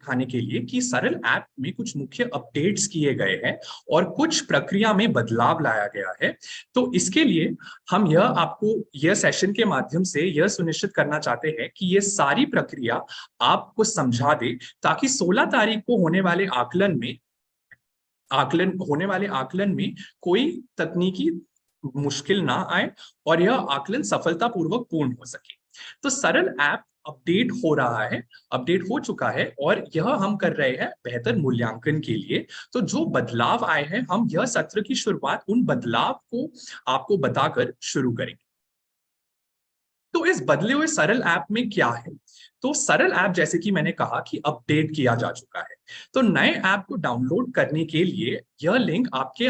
दिखाने के लिए कि सरल ऐप में कुछ मुख्य अपडेट्स किए गए हैं और कुछ प्रक्रिया में बदलाव लाया गया है। तो इसके लिए हम यह आपको यह सेशन के माध्यम से यह सुनिश्चित करना चाहते हैं कि यह सारी प्रक्रिया आपको समझा दे, ताकि 16 तारीख को होने वाले आकलन में कोई तकनीकी मुश्किल ना आए और यह आकलन सफलतापूर्वक पूर्ण हो सके। तो सरल ऐप अपडेट हो चुका है और यह हम कर रहे हैं बेहतर मूल्यांकन के लिए। तो जो बदलाव आए हैं, हम यह सत्र की शुरुआत उन बदलाव को आपको बताकर शुरू करेंगे। तो इस बदले हुए सरल ऐप में क्या है? तो सरल ऐप, जैसे कि मैंने कहा, कि अपडेट किया जा चुका है। तो नए ऐप को डाउनलोड करने के लिए यह लिंक आपके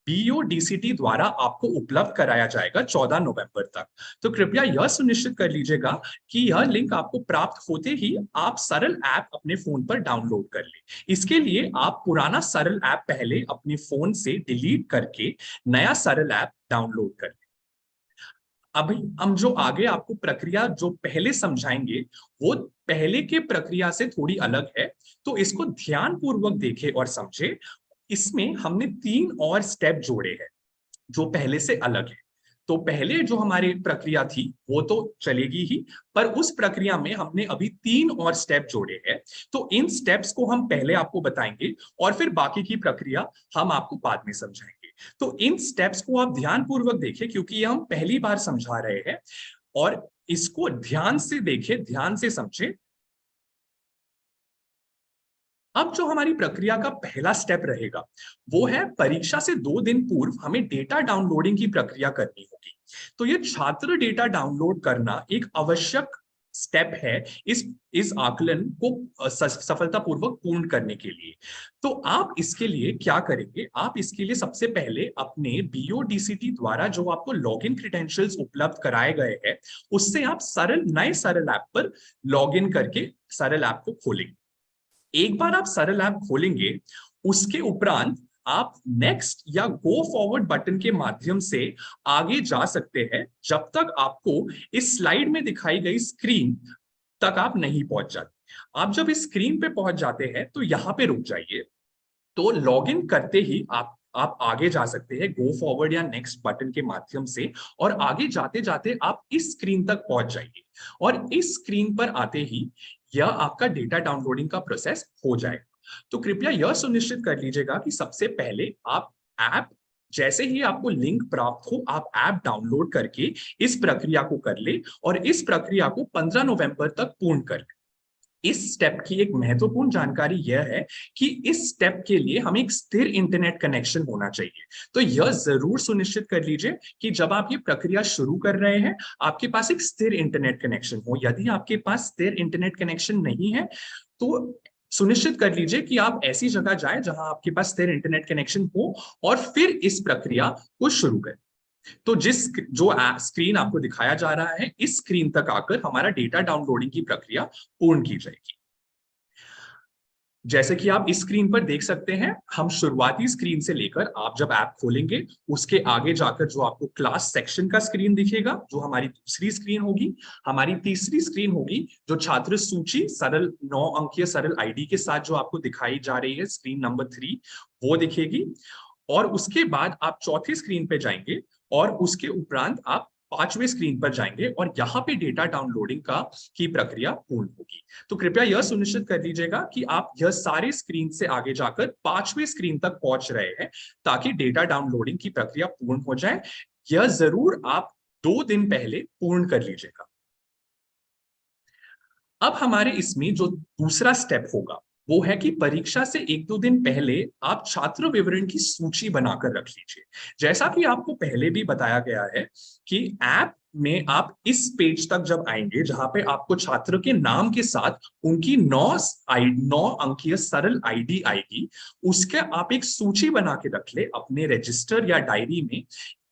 BODCT द्वारा आपको उपलब्ध कराया जाएगा 14 नवंबर तक। तो कृपया यह सुनिश्चित कर लीजिएगा कि यह लिंक आपको प्राप्त होते ही आप सरल ऐप अपने फोन पर डाउनलोड कर ले। इसके लिए आप पुराना सरल ऐप पहले अपने फोन से डिलीट करके नया सरल ऐप डाउनलोड कर ले। अभी हम जो आगे आपको प्रक्रिया जो पहले समझाएंगे, वो पहले के प्रक्रिया से थोड़ी अलग है। तो इसको ध्यान पूर्वक देखें और समझे। इसमें हमने 3 और स्टेप जोड़े हैं जो पहले से अलग है। तो पहले जो हमारी प्रक्रिया थी वो तो चलेगी ही, पर उस प्रक्रिया में हमने अभी 3 और स्टेप जोड़े हैं। तो इन स्टेप्स को हम पहले आपको बताएंगे और फिर बाकी की प्रक्रिया हम आपको बाद में समझाएंगे। तो इन स्टेप्स को आप ध्यान पूर्वक देखें, क्योंकि ये हम पहली बार समझा रहे हैं, और इसको ध्यान से देखें, ध्यान से समझें। अब जो हमारी प्रक्रिया का पहला स्टेप रहेगा, वो है परीक्षा से 2 दिन पूर्व हमें डेटा डाउनलोडिंग की प्रक्रिया करनी होगी। तो ये छात्र डेटा डाउनलोड करना एक आवश्यक स्टेप है इस आकलन को सफलतापूर्वक पूर्ण करने के लिए। तो आप इसके लिए क्या करेंगे? आप इसके लिए सबसे पहले अपने BODCT द्वारा जो आपको लॉगिन क्रेडेंशियल्स उपलब्ध कराए गए हैं, उससे आप नए सरल ऐप पर लॉगिन करके सरल ऐप को खोलेंगे। एक बार आप सरल ऐप खोलेंगे, उसके उपरांत आप नेक्स्ट या गो फॉरवर्ड बटन के माध्यम से आगे जा सकते हैं, जब तक आपको इस स्लाइड में दिखाई गई स्क्रीन तक आप नहीं पहुंच जाते। आप जब इस स्क्रीन पे पहुंच जाते हैं तो यहां पे रुक जाइए। तो लॉगिन करते ही आप आगे जा सकते हैं गो फॉरवर्ड या नेक्स्ट बटन के माध्यम से, और आगे जाते जाते आप इस स्क्रीन तक पहुंच जाइए। और इस स्क्रीन पर आते ही यह आपका डेटा डाउनलोडिंग का प्रोसेस हो जाएगा। तो कृपया यह सुनिश्चित कर लीजिएगा कि सबसे पहले आप ऐप, जैसे ही आपको लिंक प्राप्त हो, आप ऐप डाउनलोड करके इस प्रक्रिया को कर ले और इस प्रक्रिया को 15 नवंबर तक पूर्ण कर ले। इस स्टेप की एक महत्वपूर्ण जानकारी यह है कि इस स्टेप के लिए हमें एक स्थिर इंटरनेट कनेक्शन होना चाहिए। तो यह जरूर सुनिश्चित कर लीजिए कि जब आप ये प्रक्रिया शुरू कर रहे हैं, आपके पास एक स्थिर इंटरनेट कनेक्शन हो। यदि आपके पास स्थिर इंटरनेट कनेक्शन नहीं है, तो सुनिश्चित कर लीजिए कि आप ऐसी जगह जाएं जहां आपके पास स्थिर इंटरनेट कनेक्शन हो, और फिर इस प्रक्रिया को शुरू करें। तो जो स्क्रीन आपको दिखाया जा रहा है, इस स्क्रीन तक आकर हमारा डेटा डाउनलोडिंग की प्रक्रिया पूर्ण की जाएगी। जैसे कि आप इस स्क्रीन पर देख सकते हैं, हम शुरुआती स्क्रीन से लेकर आप जब ऐप खोलेंगे, उसके आगे जाकर जो आपको क्लास सेक्शन का स्क्रीन दिखेगा, जो हमारी दूसरी स्क्रीन होगी। हमारी तीसरी स्क्रीन होगी जो छात्र सूची सरल 9 अंकीय सरल आईडी के साथ जो आपको दिखाई जा रही है, स्क्रीन नंबर 3, वो दिखेगी। और उसके बाद आप चौथी स्क्रीन पे जाएंगे और उसके उपरांत आप 5वें स्क्रीन पर जाएंगे और यहाँ पे डेटा डाउनलोडिंग की प्रक्रिया पूर्ण होगी। तो कृपया यह सुनिश्चित कर लीजिएगा कि आप यह सारे स्क्रीन से आगे जाकर 5वें स्क्रीन तक पहुंच रहे हैं, ताकि डेटा डाउनलोडिंग की प्रक्रिया पूर्ण हो जाए। यह जरूर आप 2 दिन पहले पूर्ण कर लीजिएगा। अब हमारे इसमें जो दूसरा स्टेप होगा, वो है कि परीक्षा से 1-2 दिन पहले आप छात्र विवरण की सूची बनाकर रख लीजिए। जैसा कि आपको पहले भी बताया गया है कि ऐप में आप इस पेज तक जब आएंगे, जहां पे आपको छात्र के नाम के साथ उनकी 9 अंकीय सरल आईडी आएगी, उसके आप एक सूची बना के रख ले अपने रजिस्टर या डायरी में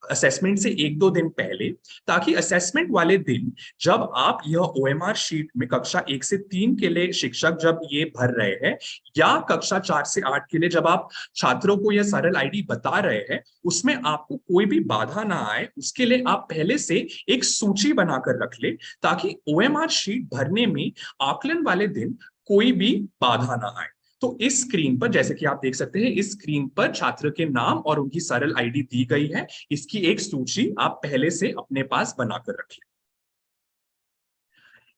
असेसमेंट से 1-2 दिन पहले, ताकि असेसमेंट वाले दिन जब आप यह OMR शीट में कक्षा 1 से 3 के लिए शिक्षक जब ये भर रहे हैं, या कक्षा 4 से 8 के लिए जब आप छात्रों को यह सरल आईडी बता रहे हैं, उसमें आपको कोई भी बाधा ना आए, उसके लिए आप पहले से एक सूची बनाकर रख ले, ताकि OMR शीट भरने में आकलन वाले दिन कोई भी बाधा ना आए। तो इस स्क्रीन पर, जैसे कि आप देख सकते हैं, इस स्क्रीन पर छात्र के नाम और उनकी सरल आईडी दी गई है। इसकी एक सूची आप पहले से अपने पास बनाकर रखिए।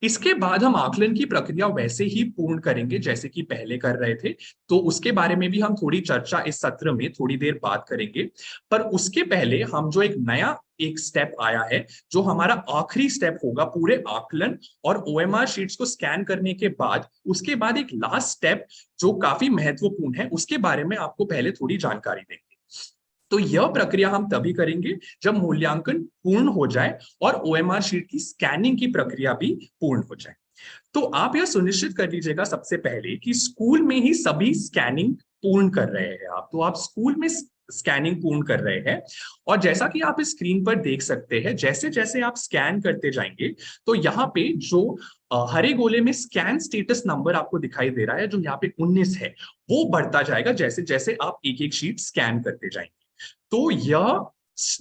इसके बाद हम आकलन की प्रक्रिया वैसे ही पूर्ण करेंगे जैसे कि पहले कर रहे थे। तो उसके बारे में भी हम थोड़ी चर्चा इस सत्र में थोड़ी देर बाद करेंगे। पर उसके पहले हम जो एक स्टेप आया है, जो हमारा आखिरी स्टेप होगा पूरे आकलन और ओएमआर शीट्स को स्कैन करने के बाद, उसके बाद एक लास्ट स्टेप जो काफी महत्वपूर्ण है, उसके बारे में आपको पहले थोड़ी जानकारी देंगे। तो यह प्रक्रिया हम तभी करेंगे जब मूल्यांकन पूर्ण हो जाए और ओएमआर शीट की स्कैनिंग की प्रक्रिया भी पूर्ण हो जाए। तो आप यह सुनिश्चित कर लीजिएगा सबसे पहले कि स्कूल में ही सभी स्कैनिंग पूर्ण कर रहे हैं आप। तो आप स्कूल में स्कैनिंग पूर्ण कर रहे हैं, और जैसा कि आप इस स्क्रीन पर देख सकते हैं, जैसे जैसे आप स्कैन करते जाएंगे तो यहाँ पे जो हरे गोले में स्कैन स्टेटस नंबर आपको दिखाई दे रहा है, जो यहाँ पे 19 है, वो बढ़ता जाएगा जैसे जैसे आप एक एक शीट स्कैन करते जाएंगे। तो यह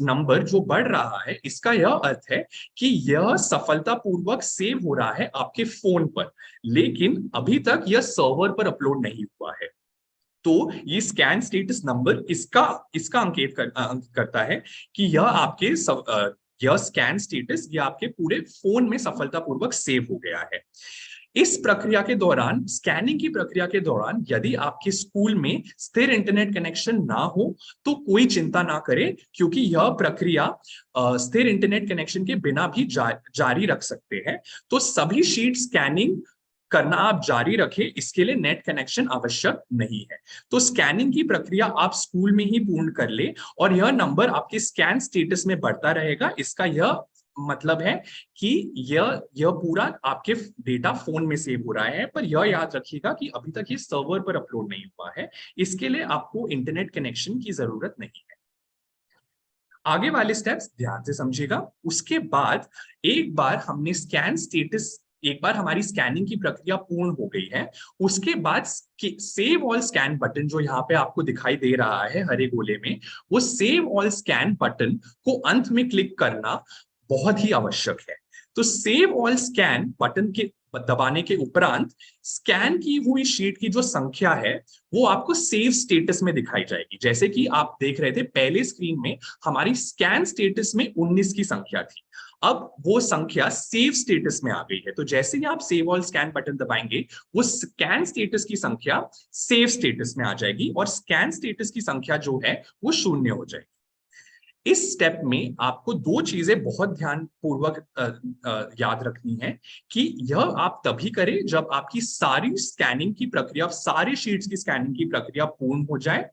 नंबर जो बढ़ रहा है, इसका यह अर्थ है कि यह सफलतापूर्वक सेव हो रहा है आपके फोन पर, लेकिन अभी तक यह सर्वर पर अपलोड नहीं हुआ है। तो ये स्कैन स्टेटस नंबर इसका इसका अंकित करता है कि यह स्कैन स्टेटस ये आपके पूरे फोन में सफलतापूर्वक सेव हो गया है। इस प्रक्रिया के दौरान, स्कैनिंग की प्रक्रिया के दौरान, यदि आपके स्कूल में स्थिर इंटरनेट कनेक्शन ना हो तो कोई चिंता ना करें, क्योंकि यह प्रक्रिया स्थिर इंटरनेट कनेक्शन के बिना भी जारी रख सकते हैं। तो सभी शीट स्कैनिंग करना आप जारी रखें, इसके लिए नेट कनेक्शन आवश्यक नहीं है। तो स्कैनिंग की प्रक्रिया आप स्कूल में ही पूर्ण कर ले, और यह नंबर आपके स्कैन स्टेटस में बढ़ता रहेगा। इसका यह मतलब है कि यह पूरा आपके डेटा फोन में सेव हो रहा है, पर यह याद रखिएगा कि अभी तक ये सर्वर पर अपलोड नहीं हुआ है। इसके लिए आपको इंटरनेट कनेक्शन की जरूरत नहीं है। आगे वाले स्टेप्स ध्यान से समझिएगा। उसके बाद एक बार हमारी स्कैनिंग की प्रक्रिया पूर्ण हो गई है, उसके बाद सेव ऑल स्कैन बटन जो यहाँ पे आपको दिखाई दे रहा है हरे गोले में, वो सेव ऑल स्कैन बटन को अंत में क्लिक करना बहुत ही आवश्यक है। तो सेव ऑल स्कैन बटन के दबाने के उपरांत स्कैन की हुई शीट की जो संख्या है वो आपको सेव स्टेटस में दिखाई जाएगी। जैसे कि आप देख रहे थे पहले स्क्रीन में हमारी स्कैन स्टेटस में 19 की संख्या थी, अब वो संख्या सेव स्टेटस में आ गई है। तो जैसे ही आप सेव ऑल स्कैन बटन दबाएंगे, वो स्कैन स्टेटस की संख्या सेव स्टेटस में आ जाएगी और स्कैन स्टेटस की संख्या जो है वो 0 हो जाएगी। इस स्टेप में आपको दो चीजें बहुत ध्यानपूर्वक याद रखनी है कि यह आप तभी करें जब आपकी सारी स्कैनिंग की प्रक्रिया, सारी शीट्स की स्कैनिंग की प्रक्रिया पूर्ण हो जाए।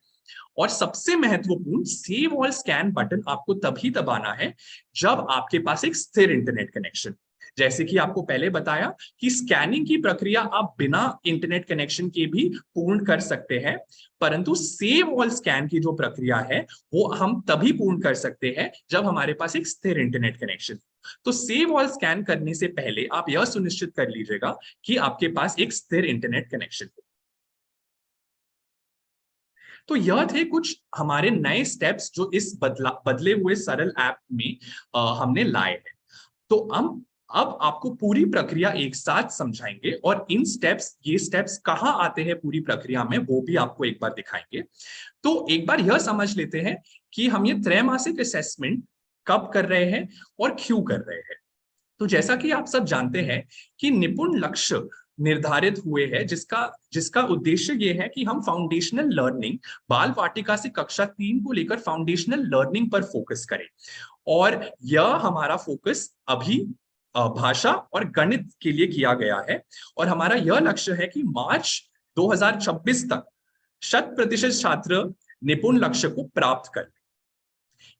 और सबसे महत्वपूर्ण, सेव ऑल स्कैन बटन आपको तभी दबाना है जब आपके पास एक स्थिर इंटरनेट कनेक्शन। जैसे कि आपको पहले बताया कि स्कैनिंग की प्रक्रिया आप बिना इंटरनेट कनेक्शन के भी पूर्ण कर सकते हैं, परंतु सेव ऑल स्कैन की जो प्रक्रिया है वो हम तभी पूर्ण कर सकते हैं जब हमारे पास एक स्थिर इंटरनेट कनेक्शन। तो सेव ऑल स्कैन करने से पहले आप यह सुनिश्चित कर लीजिएगा कि आपके पास एक स्थिर इंटरनेट कनेक्शन हो। तो यह थे कुछ हमारे नए स्टेप्स जो इस बदले हुए सरल ऐप में हमने लाए हैं। तो हम अब आपको पूरी प्रक्रिया एक साथ समझाएंगे, और ये स्टेप्स कहाँ आते हैं पूरी प्रक्रिया में वो भी आपको एक बार दिखाएंगे। तो एक बार यह समझ लेते हैं कि हम ये त्रैमासिक असेसमेंट कब कर रहे हैं और क्यों कर रहे हैं। तो जैसा कि आप सब जानते हैं कि निपुण लक्ष्य निर्धारित हुए हैं, जिसका जिसका उद्देश्य ये है कि हम फाउंडेशनल लर्निंग, बाल वाटिका से कक्षा 3 को लेकर फाउंडेशनल लर्निंग पर फोकस करें। और यह हमारा फोकस अभी भाषा और गणित के लिए किया गया है, और हमारा यह लक्ष्य है कि मार्च 2026 तक 100% छात्र निपुण लक्ष्य को प्राप्त कर।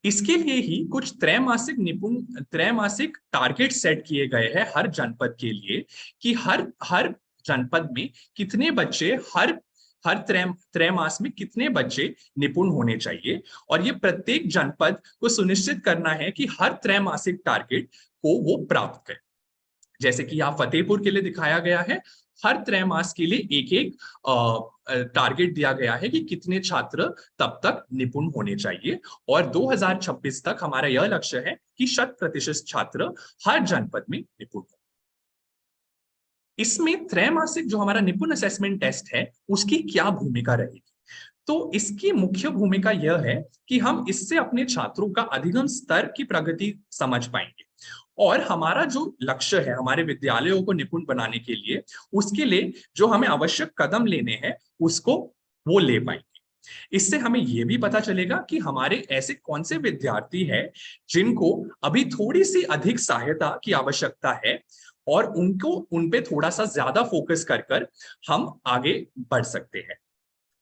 इसके लिए ही कुछ त्रैमासिक टारगेट सेट किए गए हैं हर जनपद के लिए, कि हर हर जनपद में कितने बच्चे हर हर त्रैमास में कितने बच्चे निपुण होने चाहिए, और ये प्रत्येक जनपद को सुनिश्चित करना है कि हर त्रैमासिक टारगेट को वो प्राप्त करे। जैसे कि यहाँ फतेहपुर के लिए दिखाया गया है, हर त्रैमास के लिए एक एक टारगेट दिया गया है कि कितने छात्र तब तक निपुण होने चाहिए, और 2026 तक हमारा यह लक्ष्य है कि 100% छात्र हर जनपद में निपुण हो। इसमें त्रैमासिक जो हमारा निपुण असेसमेंट टेस्ट है उसकी क्या भूमिका रहेगी? तो इसकी मुख्य भूमिका यह है कि हम इससे अपने छात्रों का अधिगम स्तर की प्रगति समझ पाएंगे और हमारा जो लक्ष्य है हमारे विद्यालयों को निपुण बनाने के लिए, उसके लिए जो हमें आवश्यक कदम लेने हैं उसको वो ले पाएंगे। इससे हमें यह भी पता चलेगा कि हमारे ऐसे कौन से विद्यार्थी हैं जिनको अभी थोड़ी सी अधिक सहायता की आवश्यकता है और उनको उन पे थोड़ा सा ज्यादा फोकस कर कर हम आगे बढ़ सकते हैं।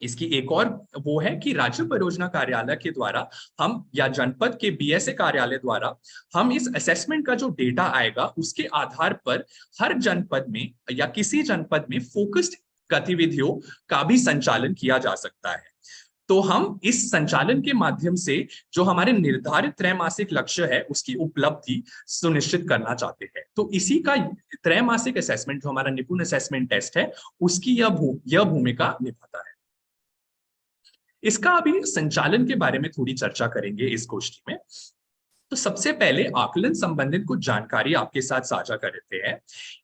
इसकी एक और वो है कि राज्य परियोजना कार्यालय के द्वारा हम या जनपद के बीएसए कार्यालय द्वारा हम इस असेसमेंट का जो डेटा आएगा उसके आधार पर हर जनपद में या किसी जनपद में फोकस्ड गतिविधियों का भी संचालन किया जा सकता है। तो हम इस संचालन के माध्यम से जो हमारे निर्धारित त्रैमासिक लक्ष्य है उसकी उपलब्धि सुनिश्चित करना चाहते हैं। तो इसी का त्रैमासिक असेसमेंट जो हमारा निपुण असेसमेंट टेस्ट है उसकी यह भूमिका निभाता है। इसका अभी संचालन के बारे में थोड़ी चर्चा करेंगे इस गोष्ठी में। तो सबसे पहले आकलन संबंधित कुछ जानकारी आपके साथ साझा कर देते हैं।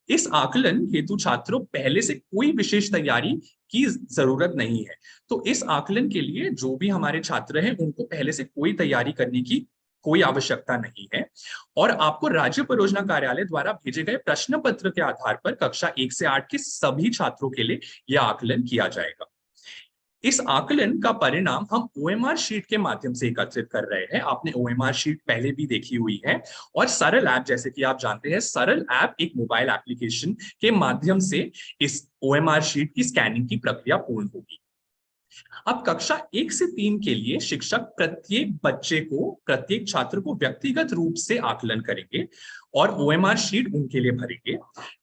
इस आकलन हेतु छात्रों पहले से कोई विशेष तैयारी की जरूरत नहीं है। तो इस आकलन के लिए जो भी हमारे छात्र हैं उनको पहले से कोई तैयारी करने की कोई आवश्यकता नहीं है और आपको राज्य परियोजना कार्यालय द्वारा भेजे गए प्रश्न पत्र के आधार पर कक्षा 1 से 8 के सभी छात्रों के लिए यह आकलन किया जाएगा। इस आकलन का परिणाम हम ओएमआर शीट के माध्यम से एकत्रित कर रहे हैं। आपने ओएमआर शीट पहले भी देखी हुई है और सरल ऐप, जैसे कि आप जानते हैं, सरल ऐप एक मोबाइल एप्लीकेशन के माध्यम से इस ओएमआर शीट की स्कैनिंग की प्रक्रिया पूर्ण होगी। अब कक्षा 1 से 3 के लिए शिक्षक प्रत्येक छात्र को व्यक्तिगत रूप से आकलन करेंगे और ओएमआर शीट उनके लिए भरेंगे।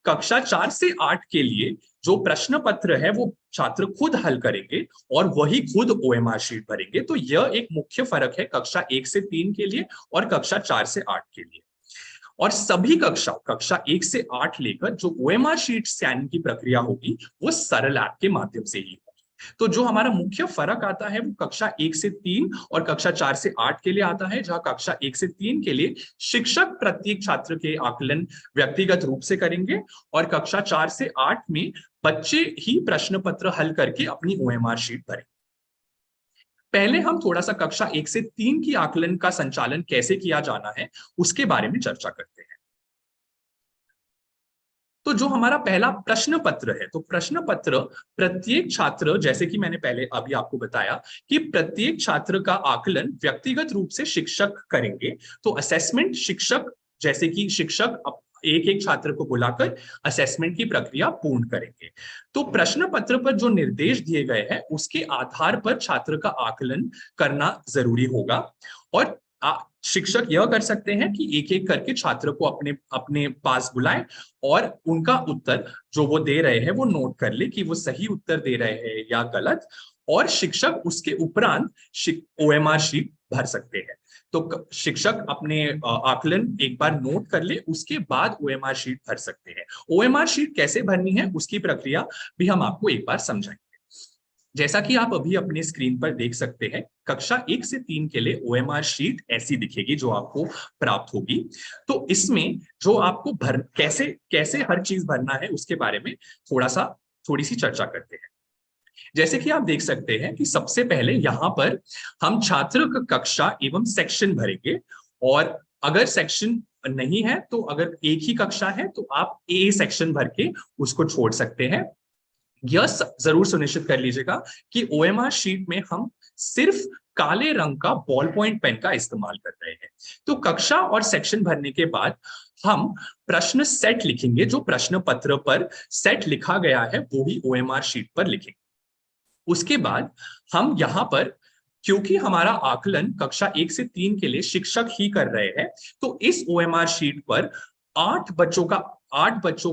कक्षा 4 से 8 के लिए जो प्रश्न पत्र है वो छात्र खुद हल करेंगे और वही खुद ओएमआर शीट भरेंगे। तो यह एक मुख्य फर्क है कक्षा 1 से 3 के लिए और कक्षा 4 से 8 के लिए। और सभी कक्षा 1 से 8 लेकर जो ओएमआर शीट स्कैनिंग की प्रक्रिया होगी वो सरल ऐप के माध्यम से ही होगी। तो जो हमारा मुख्य फर्क आता है वो कक्षा 1 से 3 और कक्षा 4 से 8 के लिए आता है, जहां कक्षा 1 से 3 के लिए शिक्षक प्रत्येक छात्र के आकलन व्यक्तिगत रूप से करेंगे और कक्षा 4 से 8 में बच्चे ही प्रश्न पत्र हल करके अपनी ओएमआर शीट भरेंगे। पहले हम थोड़ा सा कक्षा 1 से 3 की आकलन का संचालन कैसे किया जाना है उसके बारे में चर्चा करते हैं। तो जो हमारा पहला प्रश्न पत्र है, तो प्रश्न पत्र प्रत्येक छात्र, जैसे कि मैंने पहले अभी आपको बताया कि प्रत्येक छात्र का आकलन व्यक्तिगत रूप से शिक्षक करेंगे। तो असेसमेंट शिक्षक, जैसे कि शिक्षक एक एक छात्र को बुलाकर असेसमेंट की प्रक्रिया पूर्ण करेंगे। तो प्रश्न पत्र पर जो निर्देश दिए गए हैं उसके आधार पर छात्र का आकलन करना जरूरी होगा और शिक्षक यह कर सकते हैं कि एक एक करके छात्र को अपने अपने पास बुलाएं और उनका उत्तर जो वो दे रहे हैं वो नोट कर ले कि वो सही उत्तर दे रहे हैं या गलत, और शिक्षक उसके उपरांत ओएमआर शीट भर सकते हैं। तो शिक्षक अपने आकलन एक बार नोट कर ले, उसके बाद ओएमआर शीट भर सकते हैं। ओएमआर शीट कैसे भरनी है उसकी प्रक्रिया भी हम आपको एक बार समझाएंगे। जैसा कि आप अभी अपनी स्क्रीन पर देख सकते हैं, कक्षा 1 से 3 के लिए ओएमआर शीट ऐसी दिखेगी जो आपको प्राप्त होगी। तो इसमें जो आपको कैसे कैसे हर चीज भरना है उसके बारे में थोड़ी सी चर्चा करते हैं। जैसे कि आप देख सकते हैं कि सबसे पहले यहाँ पर हम छात्र का कक्षा एवं सेक्शन भरेंगे और अगर सेक्शन नहीं है तो अगर एक ही कक्षा है तो आप ए सेक्शन भर के उसको छोड़ सकते हैं। यह जरूर सुनिश्चित कर लीजिएगा कि ओएमआर शीट में हम सिर्फ काले रंग का बॉल पॉइंट पेन का इस्तेमाल कर रहे हैं। तो कक्षा और सेक्शन भरने के बाद हम प्रश्न सेट लिखेंगे। जो प्रश्न पत्र पर सेट लिखा गया है वो ही ओएमआर शीट पर लिखेंगे। उसके बाद हम यहाँ पर, क्योंकि हमारा आकलन कक्षा 1 से 3 के लिए शिक्षक ही कर रहे हैं, तो इस ओएमआर शीट पर 8 बच्चों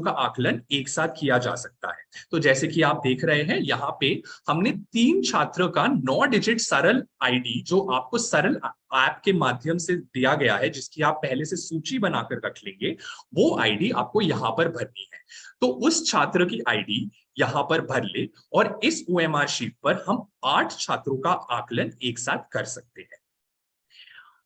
का आकलन एक साथ किया जा सकता है। तो जैसे कि आप देख रहे हैं यहाँ पे हमने 3 छात्र का 9 डिजिट सरल आईडी जो आपको सरल ऐप के माध्यम से दिया गया है, जिसकी आप पहले से सूची बनाकर रख लेंगे, वो आईडी आपको यहाँ पर भरनी है। तो उस छात्र की आईडी यहाँ पर भर ले और इस ओएमआर शीट पर हम 8 छात्रों का आकलन एक साथ कर सकते हैं।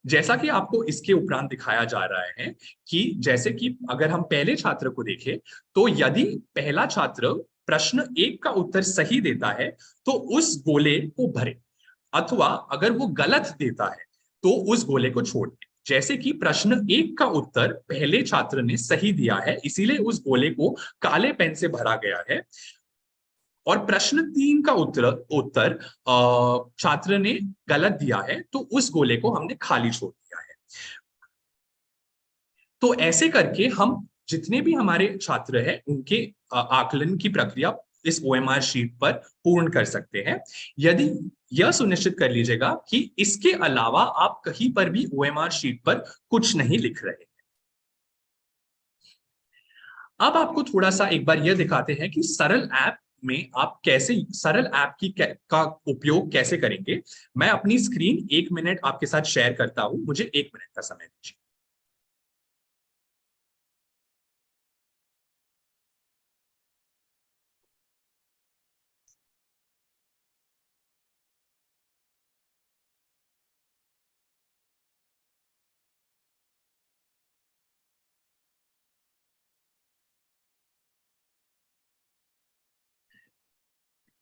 जैसा कि आपको इसके उपरांत दिखाया जा रहा है कि जैसे कि अगर हम पहले छात्र को देखें, तो यदि पहला छात्र प्रश्न 1 का उत्तर सही देता है तो उस गोले को भरे, अथवा अगर वो गलत देता है तो उस गोले को छोड़ दे। जैसे कि प्रश्न 1 का उत्तर पहले छात्र ने सही दिया है, इसीलिए उस गोले को काले पेन से भरा गया है, और प्रश्न 3 का उत्तर उत्तर छात्र ने गलत दिया है, तो उस गोले को हमने खाली छोड़ दिया है। तो ऐसे करके हम जितने भी हमारे छात्र हैं उनके आकलन की प्रक्रिया इस ओएमआर शीट पर पूर्ण कर सकते हैं। यदि यह सुनिश्चित कर लीजिएगा कि इसके अलावा आप कहीं पर भी ओएमआर शीट पर कुछ नहीं लिख रहे हैं। अब आपको थोड़ा सा एक बार यह दिखाते हैं कि सरल ऐप में आप कैसे सरल ऐप का उपयोग कैसे करेंगे। मैं अपनी स्क्रीन 1 मिनट आपके साथ शेयर करता हूं, मुझे 1 मिनट का समय दीजिए।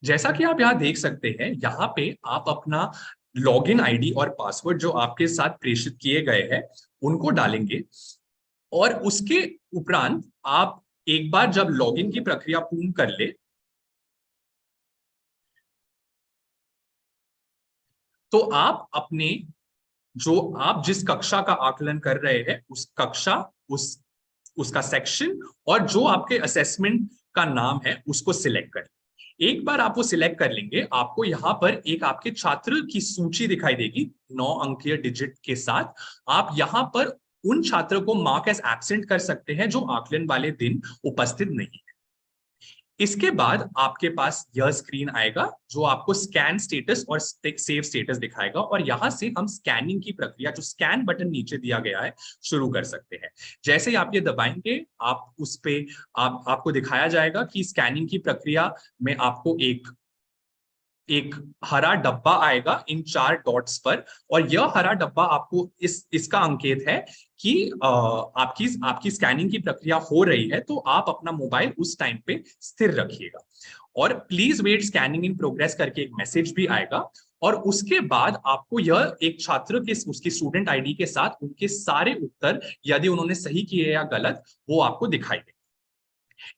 जैसा कि आप यहाँ देख सकते हैं, यहाँ पे आप अपना लॉगिन आईडी और पासवर्ड जो आपके साथ प्रेषित किए गए हैं उनको डालेंगे, और उसके उपरांत आप एक बार जब लॉगिन की प्रक्रिया पूर्ण कर ले तो आप अपने जो आप जिस कक्षा का आकलन कर रहे हैं उस कक्षा, उसका सेक्शन और जो आपके असेसमेंट का नाम है उसको सिलेक्ट करें। एक बार आप वो सिलेक्ट कर लेंगे, आपको यहाँ पर एक आपके छात्र की सूची दिखाई देगी 9 अंकीय डिजिट के साथ। आप यहाँ पर उन छात्रों को मार्क एज एब्सेंट कर सकते हैं जो आकलन वाले दिन उपस्थित नहीं है। इसके बाद आपके पास यह स्क्रीन आएगा जो आपको स्कैन स्टेटस और सेव स्टेटस दिखाएगा, और यहां से हम स्कैनिंग की प्रक्रिया, जो स्कैन बटन नीचे दिया गया है, शुरू कर सकते हैं। जैसे ही आप ये दबाएंगे, आप उस पे आपको दिखाया जाएगा कि स्कैनिंग की प्रक्रिया में आपको एक हरा डब्बा आएगा इन 4 डॉट्स पर, और यह हरा डब्बा आपको इसका अंकेत है कि आपकी आपकी स्कैनिंग की प्रक्रिया हो रही है। तो आप अपना मोबाइल उस टाइम पे स्थिर रखिएगा, और please wait scanning in progress करके एक मैसेज भी आएगा। और उसके बाद आपको यह एक छात्र के उसकी स्टूडेंट आईडी के साथ उनके सारे उत्तर, यदि उन्होंने सही किए या गलत, वो आपको दिखाई देगा।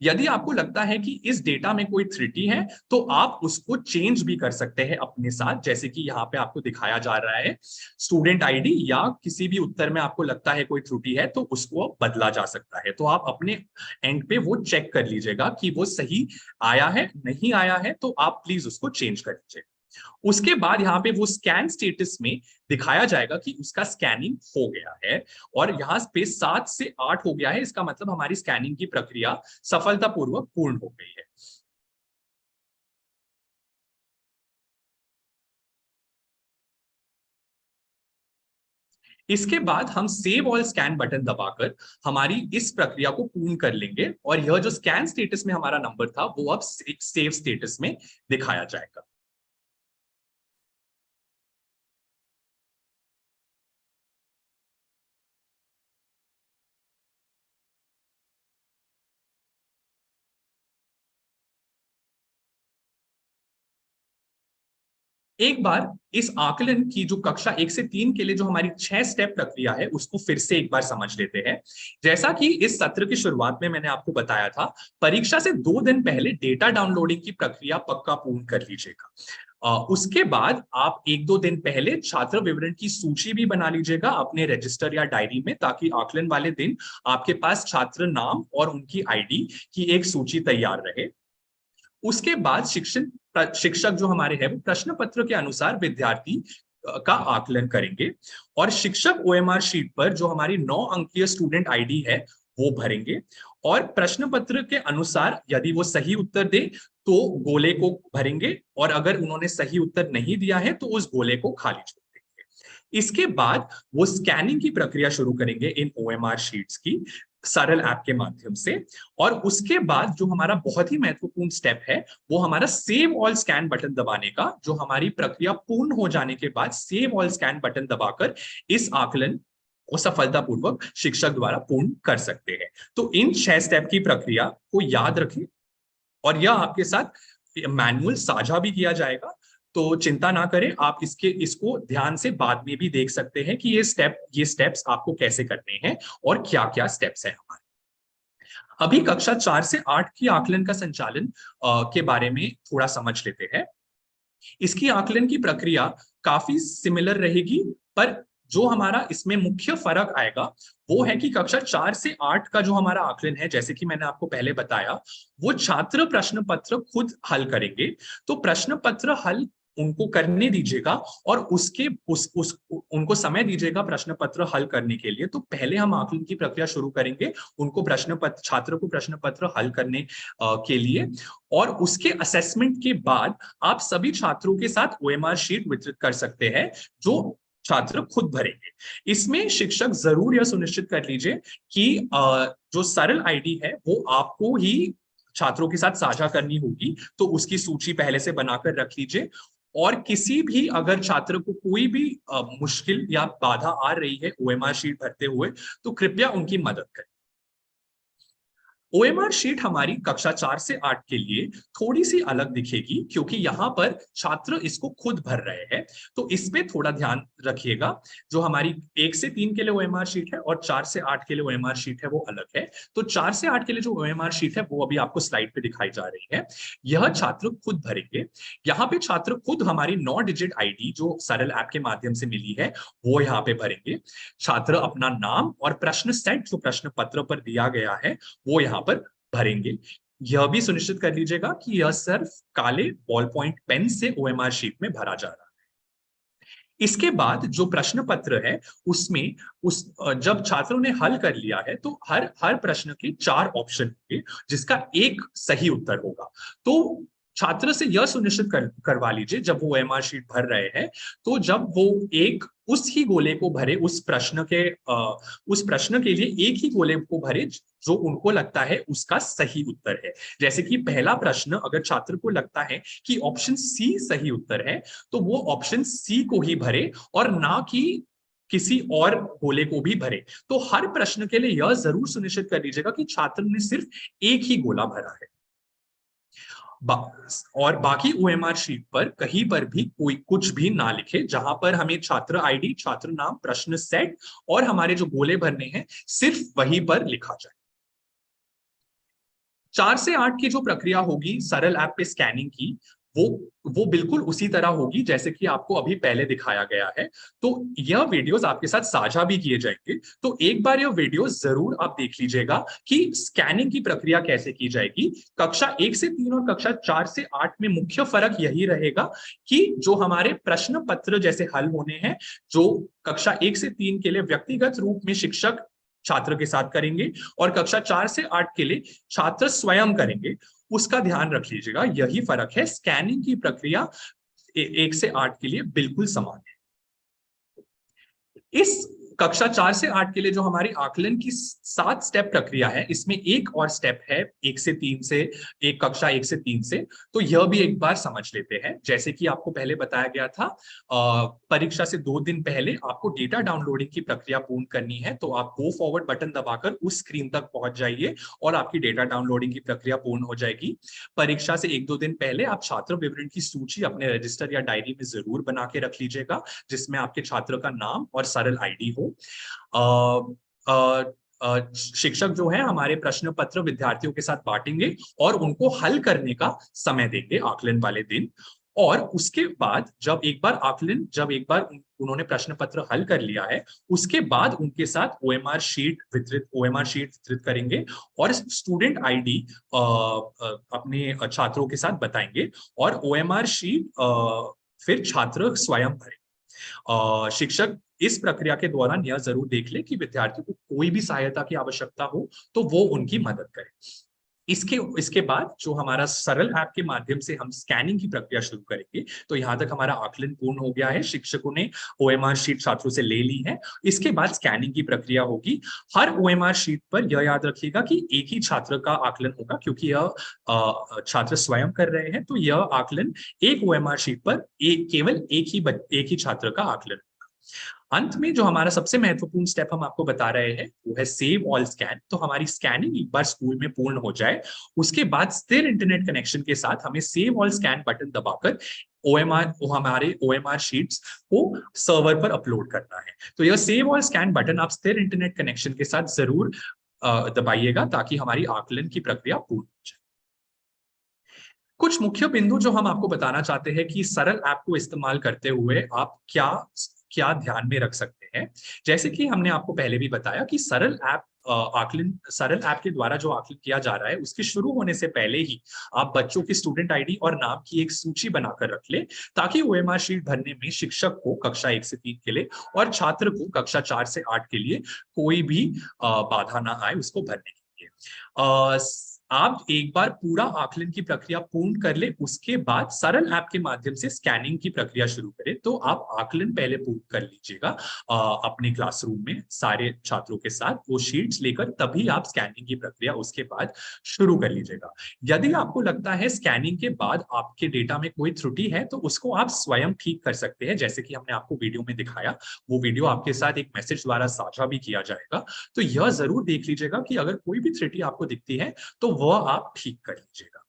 यदि आपको लगता है कि इस डेटा में कोई त्रुटि है तो आप उसको चेंज भी कर सकते हैं अपने साथ, जैसे कि यहाँ पे आपको दिखाया जा रहा है स्टूडेंट आईडी, या किसी भी उत्तर में आपको लगता है कोई त्रुटि है तो उसको बदला जा सकता है। तो आप अपने एंड पे वो चेक कर लीजिएगा कि वो सही आया है, नहीं आया है, तो आप प्लीज उसको चेंज कर लीजिएगा। उसके बाद यहाँ पे वो स्कैन स्टेटस में दिखाया जाएगा कि उसका स्कैनिंग हो गया है, और यहाँ पे 7 से 8 हो गया है। इसका मतलब हमारी स्कैनिंग की प्रक्रिया सफलतापूर्वक पूर्ण हो गई है। इसके बाद हम सेव ऑल स्कैन बटन दबाकर हमारी इस प्रक्रिया को पूर्ण कर लेंगे, और यह जो स्कैन स्टेटस में हमारा नंबर था वो अब सेव स्टेटस में दिखाया जाएगा। एक बार इस आकलन की जो कक्षा 1 से 3 के लिए जो हमारी 6 स्टेप प्रक्रिया है उसको फिर से एक बार समझ लेते हैं। जैसा कि इस सत्र की शुरुआत में मैंने आपको बताया था, परीक्षा से 2 दिन पहले डेटा डाउनलोडिंग की प्रक्रिया पक्का पूर्ण कर लीजिएगा। उसके बाद आप 1-2 दिन पहले छात्र विवरण की सूची भी बना लीजिएगा अपने रजिस्टर या डायरी में, ताकि आकलन वाले दिन आपके पास छात्र नाम और उनकी आईडी की एक सूची तैयार रहे। उसके बाद शिक्षक जो हमारे हैं वो प्रश्न पत्र के अनुसार विद्यार्थी का आकलन करेंगे, और शिक्षक ओएमआर शीट पर जो हमारी 9 अंकीय स्टूडेंट आईडी है वो भरेंगे, और प्रश्न पत्र के अनुसार यदि वो सही उत्तर दे तो गोले को भरेंगे, और अगर उन्होंने सही उत्तर नहीं दिया है तो उस गोले को खाली छोड़ देंगे। इसके बाद वो स्कैनिंग की प्रक्रिया शुरू करेंगे इन ओएमआर शीट्स की सरल ऐप के माध्यम से। और उसके बाद जो हमारा बहुत ही महत्वपूर्ण स्टेप है वो हमारा सेव ऑल स्कैन बटन दबाने का, जो हमारी प्रक्रिया पूर्ण हो जाने के बाद सेव ऑल स्कैन बटन दबाकर इस आकलन को सफलतापूर्वक शिक्षक द्वारा पूर्ण कर सकते हैं। तो इन 6 स्टेप की प्रक्रिया को याद रखें और यह आपके साथ मैनुअल साझा भी किया जाएगा। तो चिंता ना करें, आप इसको ध्यान से बाद में भी देख सकते हैं कि ये स्टेप्स आपको कैसे करने हैं और क्या क्या स्टेप्स हैं हमारे। अभी कक्षा 4 से 8 की आकलन का संचालन के बारे में थोड़ा समझ लेते हैं। इसकी आकलन की प्रक्रिया काफी सिमिलर रहेगी, पर जो हमारा इसमें मुख्य फर्क आएगा वो है कि कक्षा 4 से 8 का जो हमारा आकलन है, जैसे कि मैंने आपको पहले बताया, वो छात्र प्रश्न पत्र खुद हल करेंगे। तो प्रश्न पत्र हल उनको करने दीजिएगा और उनको समय दीजिएगा प्रश्न पत्र हल करने के लिए। तो पहले हम आकलन की प्रक्रिया शुरू करेंगे उनको छात्र को प्रश्न पत्र हल करने के लिए, और उसके असेसमेंट के बाद आप सभी छात्रों के साथ ओएमआर शीट वितरित कर सकते हैं जो छात्र खुद भरेंगे। इसमें शिक्षक जरूर यह सुनिश्चित कर लीजिए कि जो सरल आईडी है वो आपको ही छात्रों के साथ साझा करनी होगी, तो उसकी सूची पहले से बनाकर रख लीजिए। और किसी भी अगर छात्र को कोई भी मुश्किल या बाधा आ रही है ओएमआर शीट भरते हुए, तो कृपया उनकी मदद करें। ओएमआर शीट हमारी कक्षा 4 से 8 के लिए थोड़ी सी अलग दिखेगी क्योंकि यहाँ पर छात्र इसको खुद भर रहे हैं, तो इस पे थोड़ा ध्यान रखिएगा। जो हमारी 1 से 3 के लिए ओएमआर शीट है और 4 से 8 के लिए ओएमआर शीट है वो अलग है। तो 4 से 8 के लिए जो ओएमआर शीट है वो अभी आपको स्लाइड पे दिखाई जा रही है, यह छात्र खुद भरेंगे। यहाँ पे छात्र खुद हमारी 9 डिजिट आईडी जो सरल ऐप के माध्यम से मिली है वो यहाँ पे भरेंगे। छात्र अपना नाम और प्रश्न सेट जो प्रश्न पत्र पर दिया गया है वो यहाँ पर भरेंगे। यह भी सुनिश्चित कर लीजिएगा कि यह सिर्फ काले बॉल पॉइंट पेन से ओएमआर शीट में भरा जा रहा है। इसके बाद जो प्रश्न पत्र है उसमें जब छात्रों ने हल कर लिया है तो हर प्रश्न के 4 ऑप्शन होंगे जिसका एक सही उत्तर होगा। तो छात्र से यह सुनिश्चित करवा लीजिए जब वो ओएमआर शीट भर रहे हैं, तो जब वो एक उस ही गोले को भरे, उस प्रश्न के लिए एक ही गोले को भरे जो उनको लगता है उसका सही उत्तर है। जैसे कि पहला प्रश्न अगर छात्र को लगता है कि ऑप्शन सी सही उत्तर है तो वो ऑप्शन सी को ही भरे और ना कि किसी और गोले को भी भरे। तो हर प्रश्न के लिए यह जरूर सुनिश्चित कर लीजिएगा कि छात्र ने सिर्फ एक ही गोला भरा है। और बाकी ओएमआर शीट पर कहीं पर भी कोई कुछ भी ना लिखे, जहां पर हमें छात्र आईडी, छात्र नाम, प्रश्न सेट और हमारे जो गोले भरने हैं सिर्फ वहीं पर लिखा जाए। 4 से 8 की जो प्रक्रिया होगी सरल ऐप पे स्कैनिंग की, वो बिल्कुल उसी तरह होगी जैसे कि आपको अभी पहले दिखाया गया है। तो यह वीडियोस आपके साथ साझा भी किए जाएंगे, तो एक बार यह वीडियो जरूर आप देख लीजिएगा कि स्कैनिंग की प्रक्रिया कैसे की जाएगी। कक्षा 1 से 3 और कक्षा 4 से 8 में मुख्य फर्क यही रहेगा कि जो हमारे प्रश्न पत्र जैसे हल होने हैं, जो कक्षा 1 से 3 के लिए व्यक्तिगत रूप में शिक्षक छात्र के साथ करेंगे और कक्षा 4 से 8 के लिए छात्र स्वयं करेंगे, उसका ध्यान रख लीजिएगा। यही फर्क है। स्कैनिंग की प्रक्रिया 1 से 8 के लिए बिल्कुल समान है। इस कक्षा 4 से 8 के लिए जो हमारी आकलन की 7 स्टेप प्रक्रिया है, इसमें एक और स्टेप है 1 से 3 से, एक कक्षा 1 से 3 से। तो यह भी एक बार समझ लेते हैं। जैसे कि आपको पहले बताया गया था, परीक्षा से 2 दिन पहले आपको डेटा डाउनलोडिंग की प्रक्रिया पूर्ण करनी है, तो आप गो फॉरवर्ड बटन दबाकर उस स्क्रीन तक पहुंच जाइए और आपकी डेटा डाउनलोडिंग की प्रक्रिया पूर्ण हो जाएगी। परीक्षा से 1-2 दिन पहले आप छात्र विवरण की सूची अपने रजिस्टर या डायरी में जरूर बना के रख लीजिएगा, जिसमें आपके छात्र का नाम और सरल आईडी हो। शिक्षक जो है हमारे प्रश्न पत्र विद्यार्थियों के साथ बांटेंगे और उनको हल करने का समय देंगे आकलन वाले दिन। और उसके बाद जब एक बार उन्होंने प्रश्न पत्र हल कर लिया है, उसके बाद उनके साथ ओएमआर शीट वितरित करेंगे और स्टूडेंट आईडी अपने छात्रों के साथ बताएंगे और ओएमआर शीट फिर छात्र स्वयं भरें। शिक्षक इस प्रक्रिया के दौरान यह जरूर देख ले कि विद्यार्थियों को कोई भी सहायता की आवश्यकता हो तो वो उनकी मदद करे। इसके बाद जो हमारा सरल ऐप के माध्यम से हम स्कैनिंग की प्रक्रिया शुरू करेंगे। तो यहाँ तक हमारा आकलन पूर्ण हो गया है, शिक्षकों ने ओएमआर शीट छात्रों से ले ली है। इसके बाद स्कैनिंग की प्रक्रिया होगी। हर ओएमआर शीट पर यह याद रखिएगा कि एक ही छात्र का आकलन होगा, क्योंकि यह छात्र स्वयं कर रहे हैं, तो यह आकलन एक ओएमआर शीट पर केवल एक ही छात्र का आकलन। अंत में जो हमारा सबसे महत्वपूर्ण स्टेप हम आपको बता रहे हैं वो है सेव ऑल स्कैन। तो हमारी स्कैनिंग एक बार स्कूल में पूर्ण हो जाए, उसके बाद स्थिर इंटरनेट कनेक्शन के साथ हमें सेव ऑल स्कैन बटन दबाकर हमारे ओएमआर शीट्स को सर्वर पर अपलोड करना है। तो यह सेव ऑल स्कैन बटन आप स्थिर इंटरनेट कनेक्शन के साथ जरूर दबाइएगा, ताकि हमारी आकलन की प्रक्रिया पूर्ण हो जाए। कुछ मुख्य बिंदु जो हम आपको बताना चाहते हैं कि सरल ऐप को इस्तेमाल करते हुए आप क्या क्या ध्यान में रख सकते हैं। जैसे कि हमने आपको पहले भी बताया कि सरल ऐप के द्वारा जो आकलन किया जा रहा है, उसके शुरू होने से पहले ही आप बच्चों की स्टूडेंट आईडी और नाम की एक सूची बनाकर रख ले, ताकि ओएमआर शीट भरने में शिक्षक को कक्षा 1 से 3 के लिए और छात्र को कक्षा 4 से 8 के लिए कोई भी बाधा ना आए उसको भरने के लिए। आप एक बार पूरा आकलन की प्रक्रिया पूर्ण कर ले, उसके बाद सरल ऐप के माध्यम से स्कैनिंग की प्रक्रिया शुरू करें। तो आप आकलन पहले पूर्ण कर लीजिएगा अपने क्लासरूम में सारे छात्रों के साथ वो शीट्स लेकर, तभी आप स्कैनिंग की प्रक्रिया उसके बाद शुरू कर लीजिएगा। यदि आपको लगता है स्कैनिंग के बाद आपके डेटा में कोई त्रुटि है, तो उसको आप स्वयं ठीक कर सकते हैं, जैसे कि हमने आपको वीडियो में दिखाया। वो वीडियो आपके साथ एक मैसेज द्वारा साझा भी किया जाएगा। तो यह जरूर देख लीजिएगा कि अगर कोई भी त्रुटि आपको दिखती है तो वह आप ठीक कर लीजिएगा।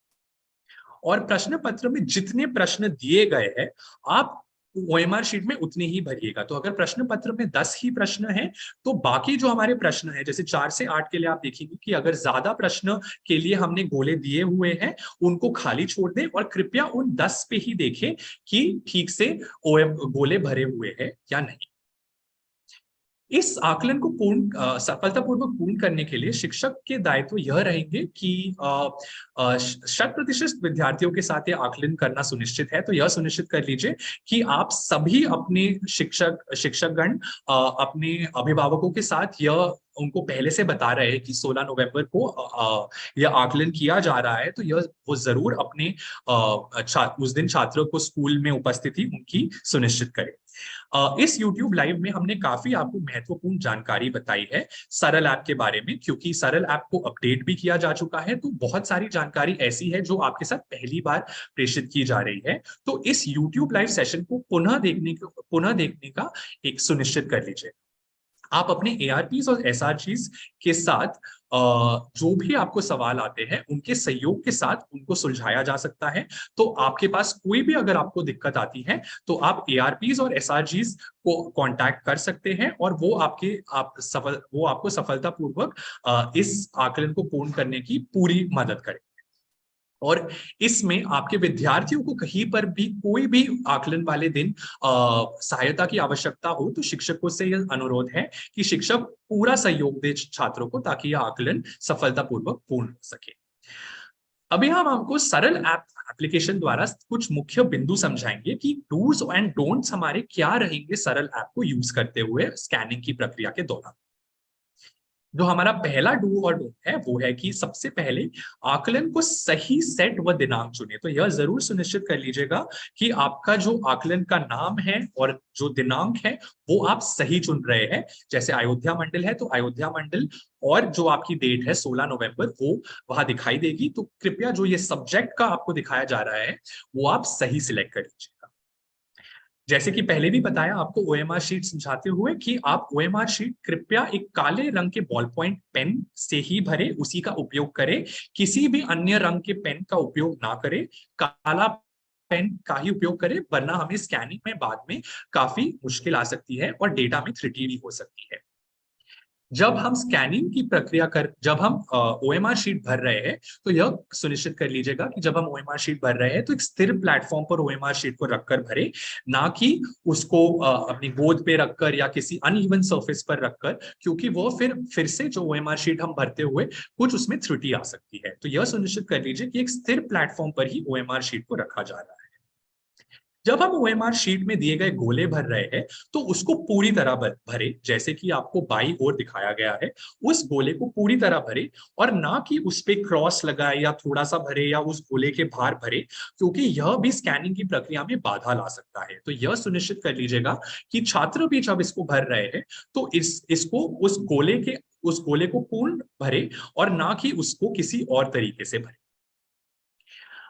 और प्रश्न पत्र में जितने प्रश्न दिए गए हैं आप ओएमआर शीट में उतने ही भरिएगा। तो अगर प्रश्न पत्र में 10 ही प्रश्न हैं, तो बाकी जो हमारे प्रश्न हैं, जैसे 4 से 8 के लिए आप देखेंगे कि अगर ज्यादा प्रश्न के लिए हमने गोले दिए हुए हैं, उनको खाली छोड़ दें और कृपया उन 10 पे ही देखें कि ठीक से गोले भरे हुए हैं या नहीं। इस आकलन को सफलतापूर्वक पूर्ण करने के लिए शिक्षक के दायित्व यह रहेंगे कि 100% विद्यार्थियों के साथ ये आकलन करना सुनिश्चित है। तो यह सुनिश्चित कर लीजिए कि आप सभी अपने शिक्षकगण अपने अभिभावकों के साथ यह उनको पहले से बता रहे हैं कि 16 नवंबर को यह आकलन किया जा रहा है। तो यह वो जरूर अपने उस दिन छात्रों को स्कूल में उपस्थिति उनकी सुनिश्चित करें। इस YouTube लाइव में हमने काफी आपको महत्वपूर्ण जानकारी बताई है सरल ऐप के बारे में, क्योंकि सरल ऐप को अपडेट भी किया जा चुका है। तो बहुत सारी जानकारी ऐसी है जो आपके साथ पहली बार प्रेषित की जा रही है। तो इस YouTube लाइव सेशन को पुनः देखने का एक सुनिश्चित कर लीजिए। आप अपने ARPs और SRGs के साथ जो भी आपको सवाल आते हैं, उनके सहयोग के साथ उनको सुलझाया जा सकता है। तो आपके पास कोई भी अगर आपको दिक्कत आती है, तो आप ARPs और SRGs को कांटेक्ट कर सकते हैं और वो आपको सफलतापूर्वक इस आकलन को पूर्ण करने की पूरी मदद करें। और इसमें आपके विद्यार्थियों को कहीं पर भी कोई भी आकलन वाले दिन सहायता की आवश्यकता हो, तो शिक्षकों से यह अनुरोध है कि शिक्षक पूरा सहयोग दे छात्रों को, ताकि यह आकलन सफलतापूर्वक पूर्ण हो सके। अभी हम आपको सरल एप्लीकेशन द्वारा कुछ मुख्य बिंदु समझाएंगे कि डूज एंड डोंट्स हमारे क्या रहेंगे सरल ऐप को यूज करते हुए स्कैनिंग की प्रक्रिया के दौरान। जो हमारा पहला डू और डोंट है वो है कि सबसे पहले आकलन को सही सेट व दिनांक चुने। तो यह जरूर सुनिश्चित कर लीजिएगा कि आपका जो आकलन का नाम है और जो दिनांक है वो आप सही चुन रहे हैं। जैसे अयोध्या मंडल है तो अयोध्या मंडल, और जो आपकी डेट है 16 नवंबर वो वहां दिखाई देगी। तो कृपया जो ये सब्जेक्ट का आपको दिखाया जा रहा है वो आप सही सिलेक्ट कर लीजिएगा। जैसे कि पहले भी बताया आपको ओएमआर शीट समझाते हुए कि आप ओएमआर शीट कृपया एक काले रंग के बॉल पॉइंट पेन से ही भरे, उसी का उपयोग करें। किसी भी अन्य रंग के पेन का उपयोग ना करें, काला पेन का ही उपयोग करें, वरना हमें स्कैनिंग में बाद में काफी मुश्किल आ सकती है और डेटा में त्रुटि भी हो सकती है। जब हम स्कैनिंग की प्रक्रिया जब हम ओएमआर शीट भर रहे हैं, तो यह सुनिश्चित कर लीजिएगा कि जब हम ओएमआर शीट भर रहे हैं तो एक स्थिर प्लेटफॉर्म पर ओएमआर शीट को रखकर भरे, ना कि उसको अपनी गोद पे रखकर या किसी अनइवन सरफेस पर रखकर, क्योंकि वो फिर से जो ओएमआर शीट हम भरते हुए कुछ उसमें त्रुटि आ सकती है। तो यह सुनिश्चित कर लीजिए कि एक स्थिर प्लेटफॉर्म पर ही ओएमआर शीट को रखा जा रहा है। जब हम ओएमआर शीट में दिए गए गोले भर रहे हैं तो उसको पूरी तरह भरे, जैसे कि आपको बाई ओर दिखाया गया है। उस गोले को पूरी तरह भरे और ना कि उस पे क्रॉस लगाए या थोड़ा सा भरे या उस गोले के बाहर भरे, क्योंकि यह भी स्कैनिंग की प्रक्रिया में बाधा ला सकता है। तो यह सुनिश्चित कर लीजिएगा कि छात्र भी जब इसको भर रहे हैं तो इसको उस गोले को पूर्ण भरे और ना कि उसको किसी और तरीके से भरे।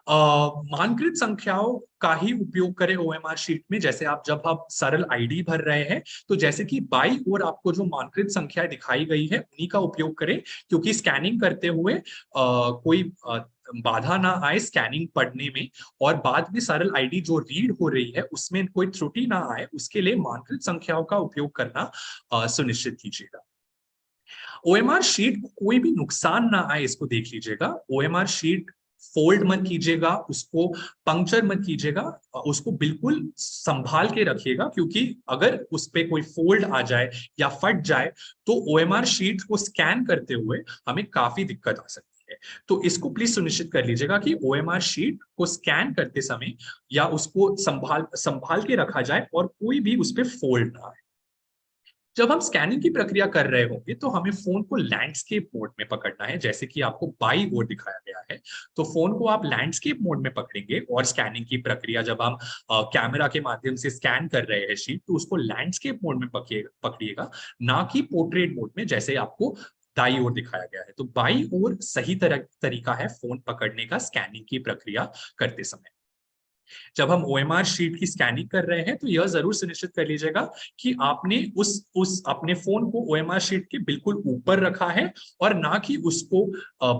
मानकृत संख्याओं का ही उपयोग करें ओएमआर शीट में। जैसे जब आप सरल आईडी भर रहे हैं तो जैसे कि बाई ओर आपको जो मानकृत संख्या दिखाई गई है उन्हीं का उपयोग करें, क्योंकि स्कैनिंग करते हुए कोई बाधा ना आए स्कैनिंग पढ़ने में, और बाद में सरल आईडी जो रीड हो रही है उसमें कोई त्रुटि ना आए, उसके लिए मानकृत संख्याओं का उपयोग करना सुनिश्चित कीजिएगा। ओएमआर शीट को कोई भी नुकसान ना आए इसको देख लीजिएगा। ओएमआर शीट फोल्ड मत कीजिएगा, उसको पंक्चर मत कीजिएगा, उसको बिल्कुल संभाल के रखिएगा, क्योंकि अगर उस पे कोई फोल्ड आ जाए या फट जाए तो ओएमआर शीट को स्कैन करते हुए हमें काफी दिक्कत आ सकती है। तो इसको प्लीज सुनिश्चित कर लीजिएगा कि ओएमआर शीट को स्कैन करते समय या उसको संभाल संभाल के रखा जाए और कोई भी उस पर फोल्ड ना आए। जब हम स्कैनिंग की प्रक्रिया कर रहे होंगे तो हमें फोन को लैंडस्केप मोड में पकड़ना है, जैसे कि आपको बाई ओर दिखाया गया है। तो फोन को आप लैंडस्केप मोड में पकड़ेंगे और स्कैनिंग की प्रक्रिया जब हम कैमरा के माध्यम से स्कैन कर रहे हैं शीट, तो उसको लैंडस्केप मोड में पकड़िएगा, ना कि पोर्ट्रेट मोड में जैसे आपको दाई ओर दिखाया गया है। तो बाई ओर सही तरीका है फोन पकड़ने का स्कैनिंग की प्रक्रिया करते समय। जब हम ओएमआर शीट की स्कैनिंग कर रहे हैं तो यह जरूर सुनिश्चित कर लीजिएगा कि आपने उस अपने फोन को ओएमआर शीट के बिल्कुल ऊपर रखा है, और ना कि उसको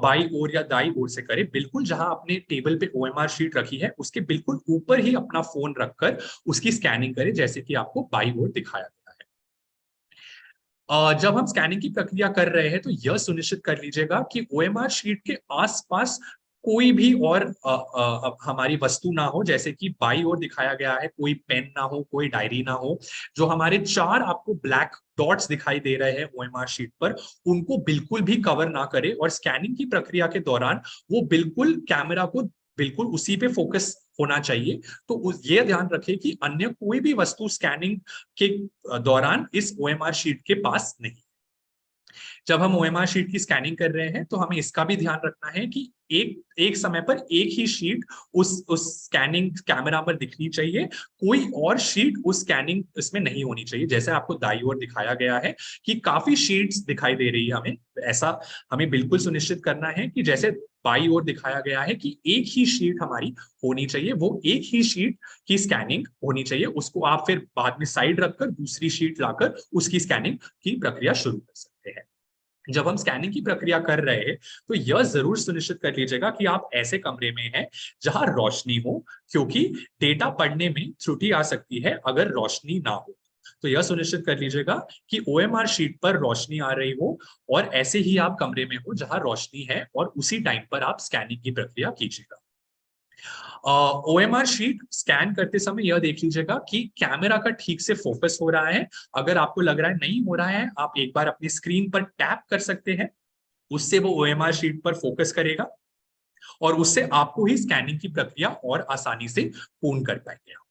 बाई ओर या दाई ओर से करे। बिल्कुल जहां आपने टेबल पे ओएमआर शीट रखी है उसके बिल्कुल ऊपर ही अपना फोन रखकर उसकी स्कैनिंग करें, जैसे कि आपको बाई ओर दिखाया गया है। जब हम स्कैनिंग की प्रक्रिया कर रहे हैं तो यह सुनिश्चित कर लीजिएगा कि ओएमआर शीट के आसपास कोई भी और हमारी वस्तु ना हो, जैसे कि बाई ओर दिखाया गया है कोई पेन ना हो, कोई डायरी ना हो। जो हमारे 4 आपको ब्लैक डॉट्स दिखाई दे रहे हैं ओएमआर शीट पर, उनको बिल्कुल भी कवर ना करे, और स्कैनिंग की प्रक्रिया के दौरान वो बिल्कुल कैमरा को बिल्कुल उसी पे फोकस होना चाहिए। तो ये ध्यान रखें कि अन्य कोई भी वस्तु स्कैनिंग के दौरान इस ओएमआर शीट के पास नहीं। जब हम ओएमआर शीट की स्कैनिंग कर रहे हैं तो हमें इसका भी ध्यान रखना है कि एक एक समय पर एक ही शीट उस स्कैनिंग कैमरा पर दिखनी चाहिए, कोई और शीट उस स्कैनिंग इसमें नहीं होनी चाहिए। जैसे आपको दाईं ओर दिखाया गया है कि काफी शीट्स दिखाई दे रही है हमें, ऐसा हमें बिल्कुल सुनिश्चित करना है कि जैसे बाईं ओर दिखाया गया है कि एक ही शीट हमारी होनी चाहिए, वो एक ही शीट की स्कैनिंग होनी चाहिए। उसको आप फिर बाद में साइड रखकर दूसरी शीट लाकर उसकी स्कैनिंग की प्रक्रिया शुरू कर सकते हैं। जब हम स्कैनिंग की प्रक्रिया कर रहे हैं तो यह जरूर सुनिश्चित कर लीजिएगा कि आप ऐसे कमरे में हैं जहां रोशनी हो, क्योंकि डेटा पढ़ने में त्रुटि आ सकती है अगर रोशनी ना हो। तो यह सुनिश्चित कर लीजिएगा कि ओएमआर शीट पर रोशनी आ रही हो, और ऐसे ही आप कमरे में हो जहां रोशनी है, और उसी टाइम पर आप स्कैनिंग की प्रक्रिया कीजिएगा। ओएमआर शीट स्कैन करते समय यह देख लीजिएगा कि कैमरा का ठीक से फोकस हो रहा है। अगर आपको लग रहा है नहीं हो रहा है, आप एक बार अपनी स्क्रीन पर टैप कर सकते हैं, उससे वो ओएमआर शीट पर फोकस करेगा और उससे आपको ही स्कैनिंग की प्रक्रिया और आसानी से पूर्ण कर पाएंगे।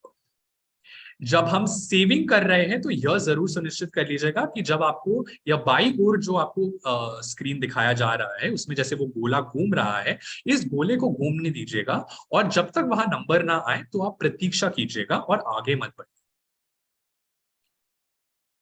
जब हम सेविंग कर रहे हैं तो यह जरूर सुनिश्चित कर लीजिएगा कि जब आपको या बाई ओर जो आपको स्क्रीन दिखाया जा रहा है उसमें जैसे वो गोला घूम रहा है, इस गोले को घूमने दीजिएगा, और जब तक वहां नंबर ना आए तो आप प्रतीक्षा कीजिएगा और आगे मत बढ़िए।